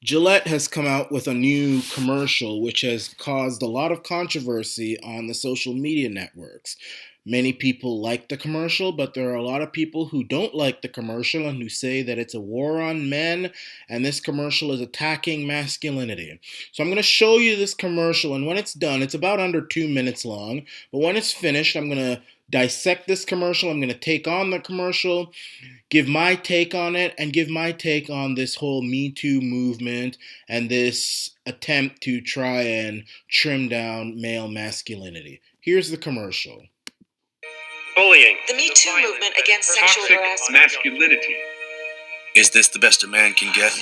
Gillette has come out with a new commercial which has caused a lot of controversy on the social media networks. Many people like the commercial, but there are a lot of people who don't like the commercial and who say that it's a war on men and this commercial is attacking masculinity. So I'm going to show you this commercial, and when it's done, it's about under 2 minutes long, but when it's finished, I'm going to dissect this commercial. I'm going to take on the commercial, give my take on it, and give my take on this whole MeToo movement and this attempt to try and trim down male masculinity. Here's the commercial. Bullying. The MeToo movement against sexual Toxic harassment. masculinity. Is this the best a man can get?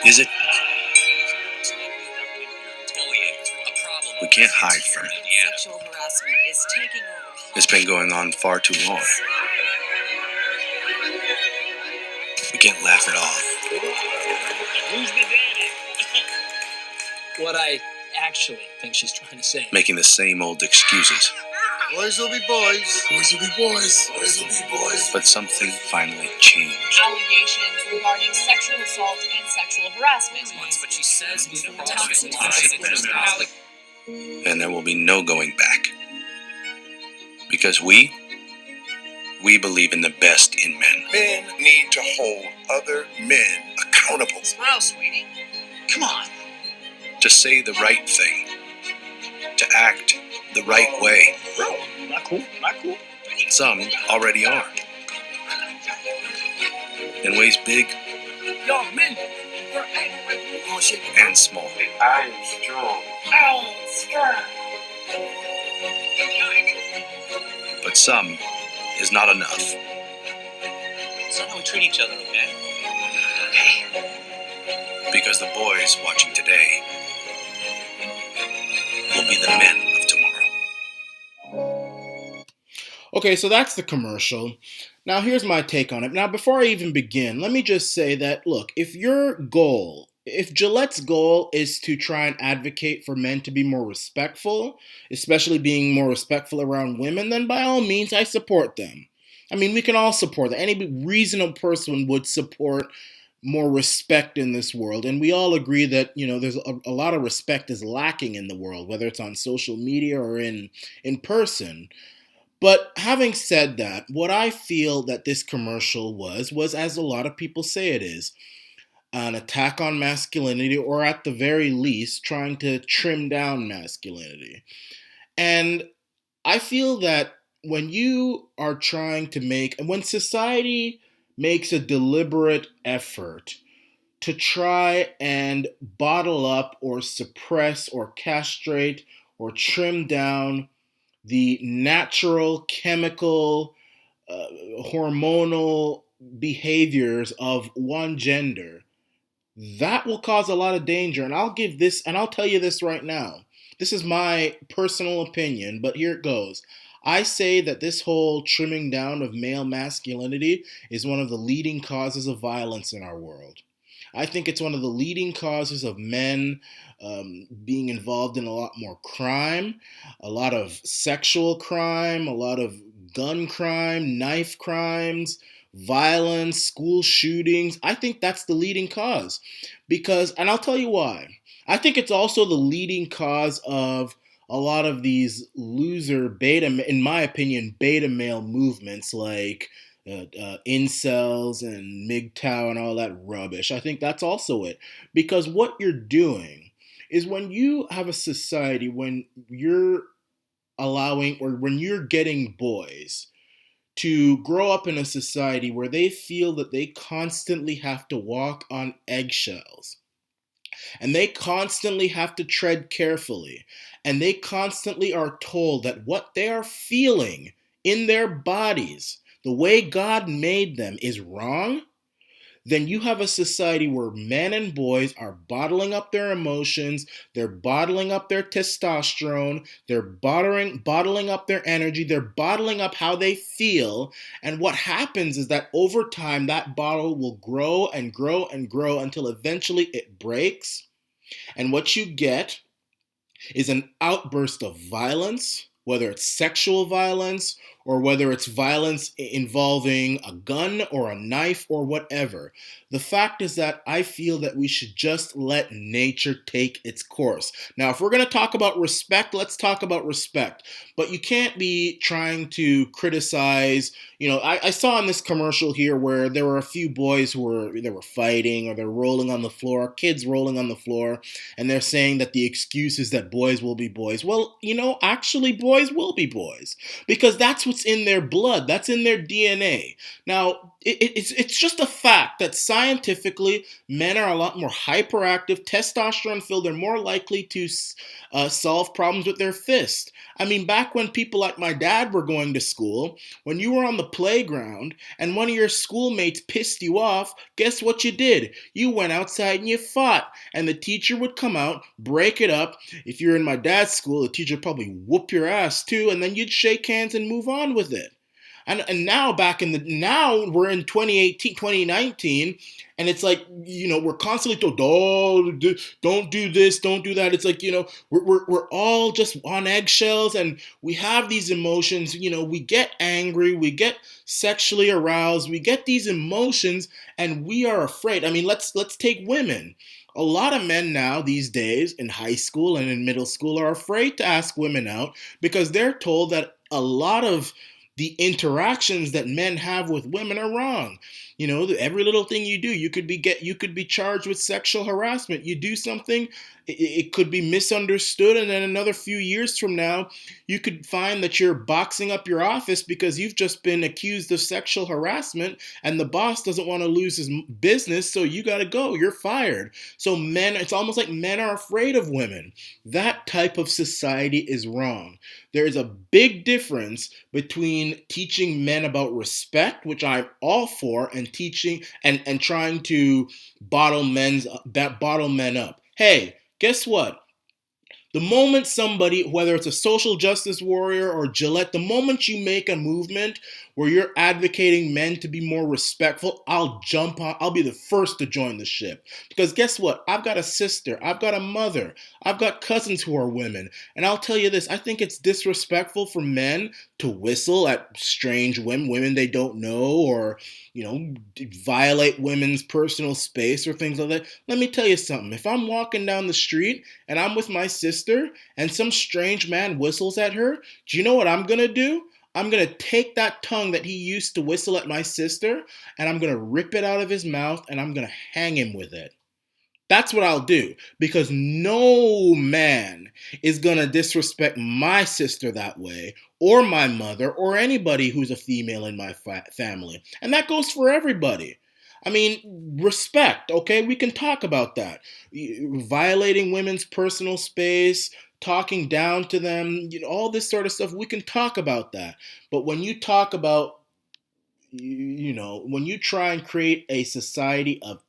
Is it? We can't hide from it. Sexual harassment is taking over. It's been going on far too long. We can't laugh it off. Who's the daddy? What I actually think she's trying to say. Making the same old excuses. Boys will be boys. Boys will be boys. Boys will be boys. But something finally changed. Allegations regarding sexual assault and sexual harassment. But she says And there will be no going back. Because we believe in the best in men. Men need to hold other men accountable. Smile, sweetie. Come on. To say the right thing. To act the right way. Bro, not cool. Not cool. Some already are. In ways big Yo, men. and small. I am strong. But some is not enough. It's not how we treat each other, okay? Because the boys watching today will be the men of tomorrow. Okay, so that's the commercial. Now, here's my take on it. Now, before I even begin, let me just say that, look, if Gillette's goal is to try and advocate for men to be more respectful, especially being more respectful around women, then by all means, I support them. I mean, we can all support that. Any reasonable person would support more respect in this world. And we all agree that, there's a lot of respect is lacking in the world, whether it's on social media or in person. But having said that, what I feel that this commercial was as a lot of people say it is, an attack on masculinity, or at the very least, trying to trim down masculinity. And I feel that when when society makes a deliberate effort to try and bottle up or suppress or castrate or trim down the natural, chemical, hormonal behaviors of one gender, that will cause a lot of danger. And I'll tell you this right now. This is my personal opinion, but here it goes. I say that this whole trimming down of male masculinity is one of the leading causes of violence in our world. I think it's one of the leading causes of men being involved in a lot more crime, a lot of sexual crime, a lot of gun crime, knife crimes, violence, school shootings. I think that's the leading cause and I'll tell you why. I think it's also the leading cause of a lot of these loser in my opinion, beta male movements like incels and MGTOW and all that rubbish. I think that's also it. Because what you're doing is when you have a society, when you're allowing or when you're getting boys to grow up in a society where they feel that they constantly have to walk on eggshells, and they constantly have to tread carefully, and they constantly are told that what they are feeling in their bodies, the way God made them, is wrong, then you have a society where men and boys are bottling up their emotions, they're bottling up their testosterone, they're bottling up their energy, they're bottling up how they feel, and what happens is that over time that bottle will grow and grow and grow until eventually it breaks, and what you get is an outburst of violence, whether it's sexual violence or whether it's violence involving a gun or a knife or whatever. The fact is that I feel that we should just let nature take its course. Now, if we're going to talk about respect, let's talk about respect. But you can't be trying to criticize. I saw in this commercial here where there were a few boys who were fighting, or they're rolling on the floor, kids rolling on the floor, and they're saying that the excuse is that boys will be boys. Well, actually boys will be boys, because that's what's in their blood, that's in their DNA. Now, it's just a fact that scientifically men are a lot more hyperactive, testosterone filled, they're more likely to solve problems with their fist. I mean, back when people like my dad were going to school, when you were on the playground and one of your schoolmates pissed you off, guess what you did? You went outside and you fought, and the teacher would come out, break it up. If you're in my dad's school, the teacher would probably whoop your ass too, and then you'd shake hands and move on with it. And now now we're in 2018, 2019, and it's like, we're constantly told, oh, don't do this, don't do that. It's like, we're all just on eggshells, and we have these emotions. We get angry, we get sexually aroused, we get these emotions, and we are afraid. I mean, let's take women. A lot of men now these days in high school and in middle school are afraid to ask women out, because they're told that a lot of the interactions that men have with women are wrong. Every little thing you do, you could be charged with sexual harassment. You do something, it could be misunderstood, and then another few years from now, you could find that you're boxing up your office because you've just been accused of sexual harassment, and the boss doesn't want to lose his business, so you got to go. You're fired. So it's almost like men are afraid of women. That type of society is wrong. There is a big difference between teaching men about respect, which I'm all for, and teaching and trying to bottle men up. Hey, guess what? The moment somebody, whether it's a social justice warrior or Gillette, the moment you make a movement where you're advocating men to be more respectful, I'll jump on, I'll be the first to join the ship. Because guess what? I've got a sister, I've got a mother, I've got cousins who are women. And I'll tell you this, I think it's disrespectful for men to whistle at strange women they don't know, or, violate women's personal space or things like that. Let me tell you something. If I'm walking down the street and I'm with my sister and some strange man whistles at her, do you know what I'm going to do? I'm going to take that tongue that he used to whistle at my sister, and I'm going to rip it out of his mouth, and I'm going to hang him with it. That's what I'll do, because no man is going to disrespect my sister that way, or my mother, or anybody who's a female in my family. And that goes for everybody. I mean, respect, okay? We can talk about that. Violating women's personal space, talking down to them, all this sort of stuff, we can talk about that. But when you talk about, when you try and create a society of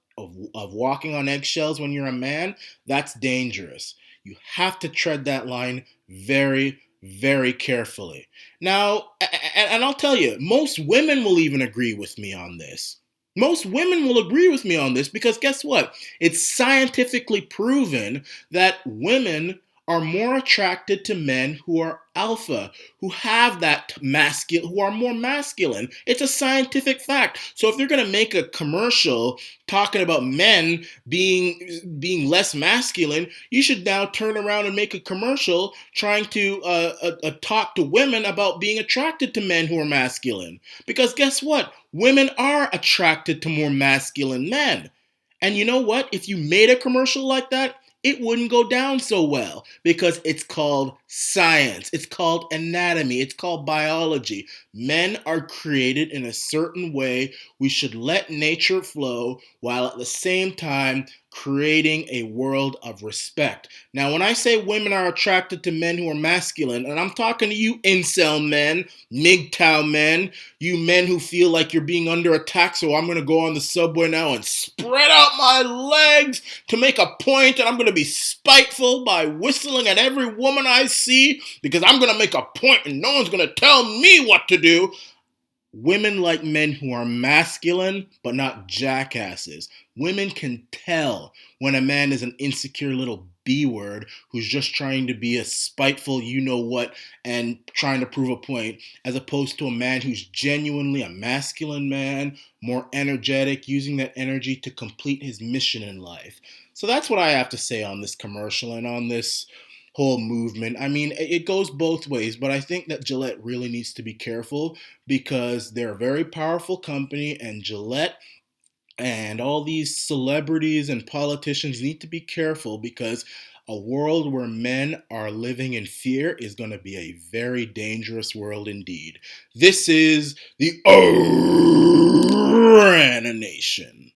walking on eggshells when you're a man, that's dangerous. You have to tread that line very, very carefully. Now, and I'll tell you, most women will even agree with me on this. Most women will agree with me on this, because guess what? It's scientifically proven that women are more attracted to men who are alpha, who have that who are more masculine. It's a scientific fact. So if they're going to make a commercial talking about men being less masculine, you should now turn around and make a commercial trying to talk to women about being attracted to men who are masculine. Because guess what? Women are attracted to more masculine men. And you know what? If you made a commercial like that, it wouldn't go down so well, because it's called science, it's called anatomy, it's called biology. Men are created in a certain way. We should let nature flow while at the same time creating a world of respect. Now, when I say women are attracted to men who are masculine, and I'm talking to you incel men, MGTOW men, you men who feel like you're being under attack, so I'm going to go on the subway now and spread out my legs to make a point, and I'm going to be spiteful by whistling at every woman I see, because I'm going to make a point and no one's going to tell me what to do. Women like men who are masculine, but not jackasses. Women can tell when a man is an insecure little B word who's just trying to be a spiteful you know what and trying to prove a point, as opposed to a man who's genuinely a masculine man, more energetic, using that energy to complete his mission in life. So that's what I have to say on this commercial and on this whole movement. I mean, it goes both ways, but I think that Gillette really needs to be careful because they're a very powerful company, and Gillette and all these celebrities and politicians need to be careful because a world where men are living in fear is going to be a very dangerous world indeed. This is the Arana Nation.